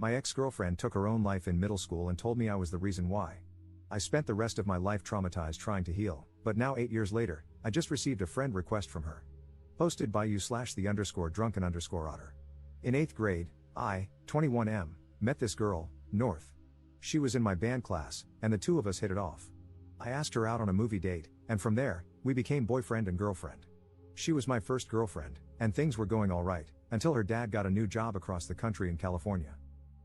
My ex-girlfriend took her own life in middle school and told me I was the reason why. I spent the rest of my life traumatized trying to heal, but now 8 years later, I just received a friend request from her. Posted by you/the_drunken_otter. In 8th grade, I, 21M, met this girl, North. She was in my band class, and the two of us hit it off. I asked her out on a movie date, and from there, we became boyfriend and girlfriend. She was my first girlfriend, and things were going alright, until her dad got a new job across the country in California.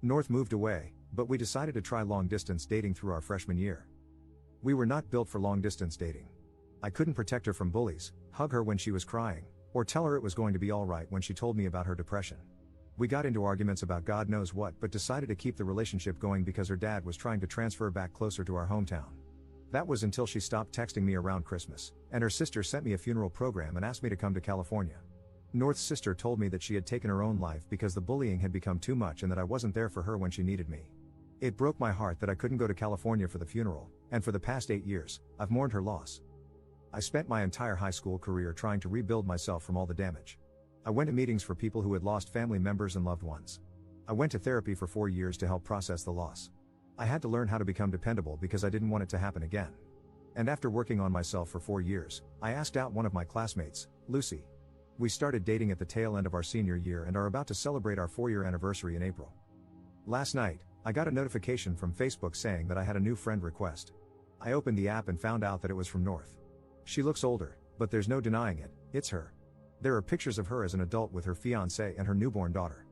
North moved away, but we decided to try long-distance dating through our freshman year. We were not built for long-distance dating. I couldn't protect her from bullies, hug her when she was crying, or tell her it was going to be alright when she told me about her depression. We got into arguments about God knows what but decided to keep the relationship going because her dad was trying to transfer back closer to our hometown. That was until she stopped texting me around Christmas, and her sister sent me a funeral program and asked me to come to California. North's sister told me that she had taken her own life because the bullying had become too much and that I wasn't there for her when she needed me. It broke my heart that I couldn't go to California for the funeral, and for the past 8 years, I've mourned her loss. I spent my entire high school career trying to rebuild myself from all the damage. I went to meetings for people who had lost family members and loved ones. I went to therapy for 4 years to help process the loss. I had to learn how to become dependable because I didn't want it to happen again. And after working on myself for 4 years, I asked out one of my classmates, Lucy. We started dating at the tail end of our senior year and are about to celebrate our 4-year anniversary in April. Last night, I got a notification from Facebook saying that I had a new friend request. I opened the app and found out that it was from North. She looks older, but there's no denying it, it's her. There are pictures of her as an adult with her fiancé and her newborn daughter.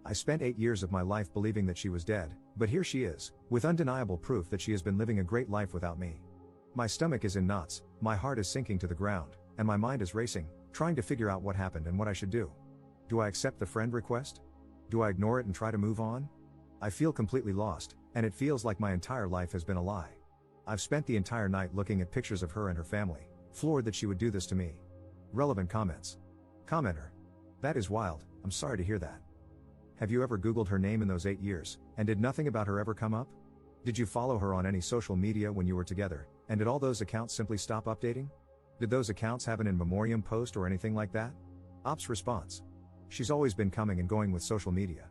I spent 8 years of my life believing that she was dead, but here she is, with undeniable proof that she has been living a great life without me. My stomach is in knots, my heart is sinking to the ground, and my mind is racing, trying to figure out what happened and what I should do. Do I accept the friend request? Do I ignore it and try to move on? I feel completely lost, and it feels like my entire life has been a lie. I've spent the entire night looking at pictures of her and her family, floored that she would do this to me. Relevant comments. Commenter. That is wild, I'm sorry to hear that. Have you ever Googled her name in those 8 years, and did nothing about her ever come up? Did you follow her on any social media when you were together, and did all those accounts simply stop updating? Did those accounts have an in memoriam post or anything like that? Ops response. She's always been coming and going with social media.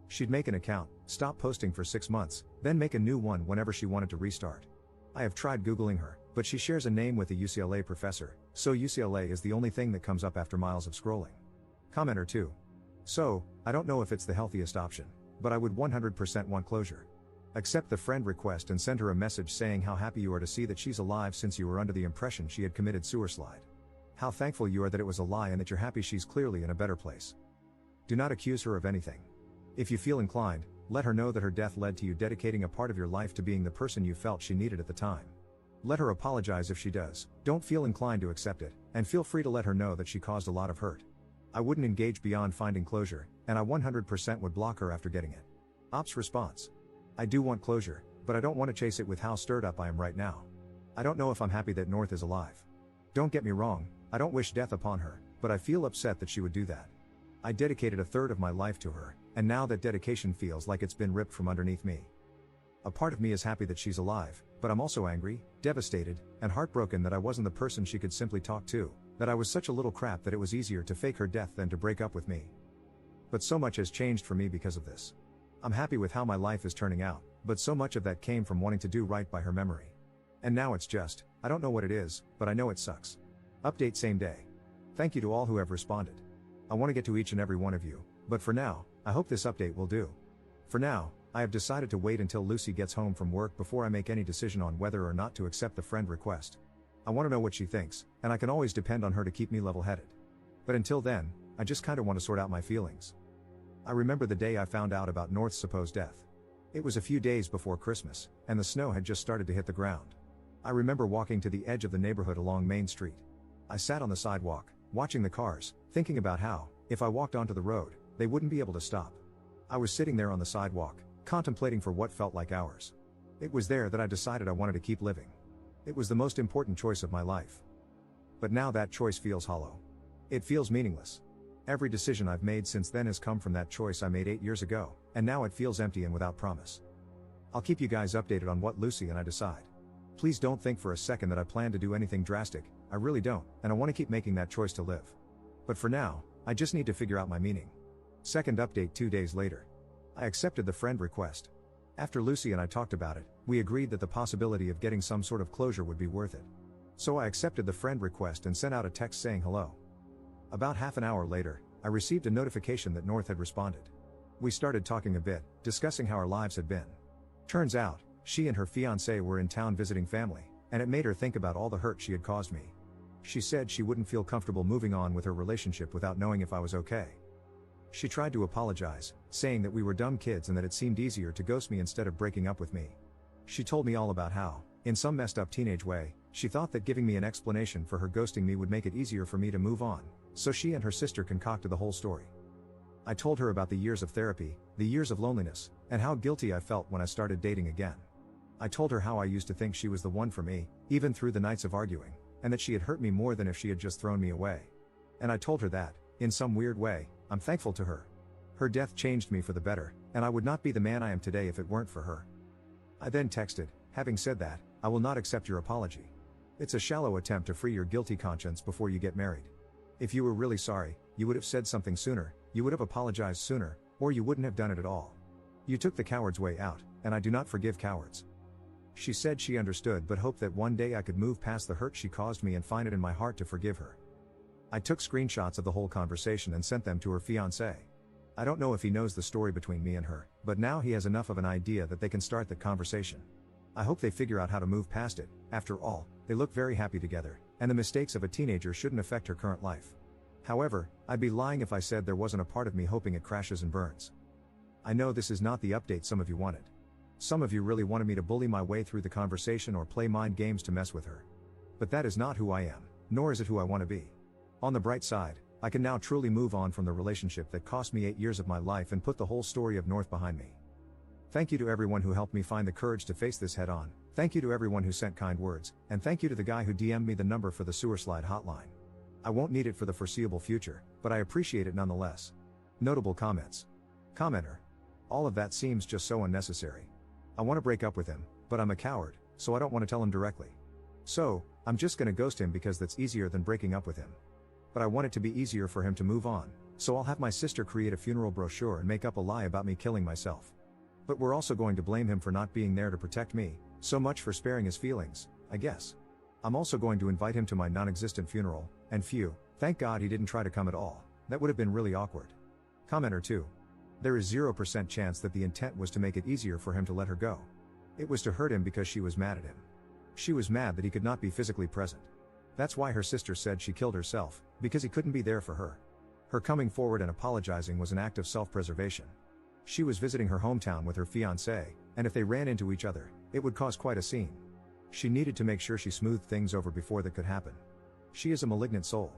She'd make an account, stop posting for 6 months, then make a new one whenever she wanted to restart. I have tried Googling her, but she shares a name with a UCLA professor, so UCLA is the only thing that comes up after miles of scrolling. Commenter 2. So, I don't know if it's the healthiest option, but I would 100% want closure. Accept the friend request and send her a message saying how happy you are to see that she's alive since you were under the impression she had committed suicide. How thankful you are that it was a lie and that you're happy she's clearly in a better place. Do not accuse her of anything. If you feel inclined, let her know that her death led to you dedicating a part of your life to being the person you felt she needed at the time. Let her apologize if she does, don't feel inclined to accept it, and feel free to let her know that she caused a lot of hurt. I wouldn't engage beyond finding closure, and I 100% would block her after getting it. Ops response. I do want closure, but I don't want to chase it with how stirred up I am right now. I don't know if I'm happy that North is alive. Don't get me wrong, I don't wish death upon her, but I feel upset that she would do that. I dedicated a third of my life to her, and now that dedication feels like it's been ripped from underneath me. A part of me is happy that she's alive, but I'm also angry, devastated, and heartbroken that I wasn't the person she could simply talk to, that I was such a little crap that it was easier to fake her death than to break up with me. But so much has changed for me because of this. I'm happy with how my life is turning out, but so much of that came from wanting to do right by her memory. And now it's just, I don't know what it is, but I know it sucks. Update same day. Thank you to all who have responded. I want to get to each and every one of you, but for now, I hope this update will do. For now, I have decided to wait until Lucy gets home from work before I make any decision on whether or not to accept the friend request. I want to know what she thinks, and I can always depend on her to keep me level-headed. But until then, I just kinda want to sort out my feelings. I remember the day I found out about North's supposed death. It was a few days before Christmas, and the snow had just started to hit the ground. I remember walking to the edge of the neighborhood along Main Street. I sat on the sidewalk, watching the cars, thinking about how, if I walked onto the road, they wouldn't be able to stop. I was sitting there on the sidewalk, contemplating for what felt like hours. It was there that I decided I wanted to keep living. It was the most important choice of my life. But now that choice feels hollow. It feels meaningless. Every decision I've made since then has come from that choice I made 8 years ago, and now it feels empty and without promise. I'll keep you guys updated on what Lucy and I decide. Please don't think for a second that I plan to do anything drastic, I really don't, and I want to keep making that choice to live. But for now, I just need to figure out my meaning. Second update 2 days later. I accepted the friend request. After Lucy and I talked about it, we agreed that the possibility of getting some sort of closure would be worth it. So I accepted the friend request and sent out a text saying hello. About half an hour later, I received a notification that North had responded. We started talking a bit, discussing how our lives had been. Turns out, she and her fiancé were in town visiting family, and it made her think about all the hurt she had caused me. She said she wouldn't feel comfortable moving on with her relationship without knowing if I was okay. She tried to apologize, saying that we were dumb kids and that it seemed easier to ghost me instead of breaking up with me. She told me all about how, in some messed up teenage way, she thought that giving me an explanation for her ghosting me would make it easier for me to move on, so she and her sister concocted the whole story. I told her about the years of therapy, the years of loneliness, and how guilty I felt when I started dating again. I told her how I used to think she was the one for me, even through the nights of arguing, and that she had hurt me more than if she had just thrown me away. And I told her that, in some weird way, I'm thankful to her. Her death changed me for the better, and I would not be the man I am today if it weren't for her. I then texted, having said that, I will not accept your apology. It's a shallow attempt to free your guilty conscience before you get married. If you were really sorry, you would have said something sooner, you would have apologized sooner, or you wouldn't have done it at all. You took the coward's way out, and I do not forgive cowards. She said she understood but hoped that one day I could move past the hurt she caused me and find it in my heart to forgive her. I took screenshots of the whole conversation and sent them to her fiancé. I don't know if he knows the story between me and her, but now he has enough of an idea that they can start that conversation. I hope they figure out how to move past it. After all, they look very happy together, and the mistakes of a teenager shouldn't affect her current life. However, I'd be lying if I said there wasn't a part of me hoping it crashes and burns. I know this is not the update some of you wanted. Some of you really wanted me to bully my way through the conversation or play mind games to mess with her. But that is not who I am, nor is it who I want to be. On the bright side, I can now truly move on from the relationship that cost me 8 years of my life and put the whole story of North behind me. Thank you to everyone who helped me find the courage to face this head on, thank you to everyone who sent kind words, and thank you to the guy who DM'd me the number for the sewer slide hotline. I won't need it for the foreseeable future, but I appreciate it nonetheless. Notable comments. Commenter. All of that seems just so unnecessary. I want to break up with him, but I'm a coward, so I don't want to tell him directly. So, I'm just gonna ghost him because that's easier than breaking up with him. But I want it to be easier for him to move on, so I'll have my sister create a funeral brochure and make up a lie about me killing myself. But we're also going to blame him for not being there to protect me, so much for sparing his feelings, I guess. I'm also going to invite him to my non-existent funeral, and phew, thank God he didn't try to come at all, that would have been really awkward. Commenter 2. There is 0% chance that the intent was to make it easier for him to let her go. It was to hurt him because she was mad at him. She was mad that he could not be physically present. That's why her sister said she killed herself, because he couldn't be there for her. Her coming forward and apologizing was an act of self-preservation. She was visiting her hometown with her fiancé, and if they ran into each other, it would cause quite a scene. She needed to make sure she smoothed things over before that could happen. She is a malignant soul.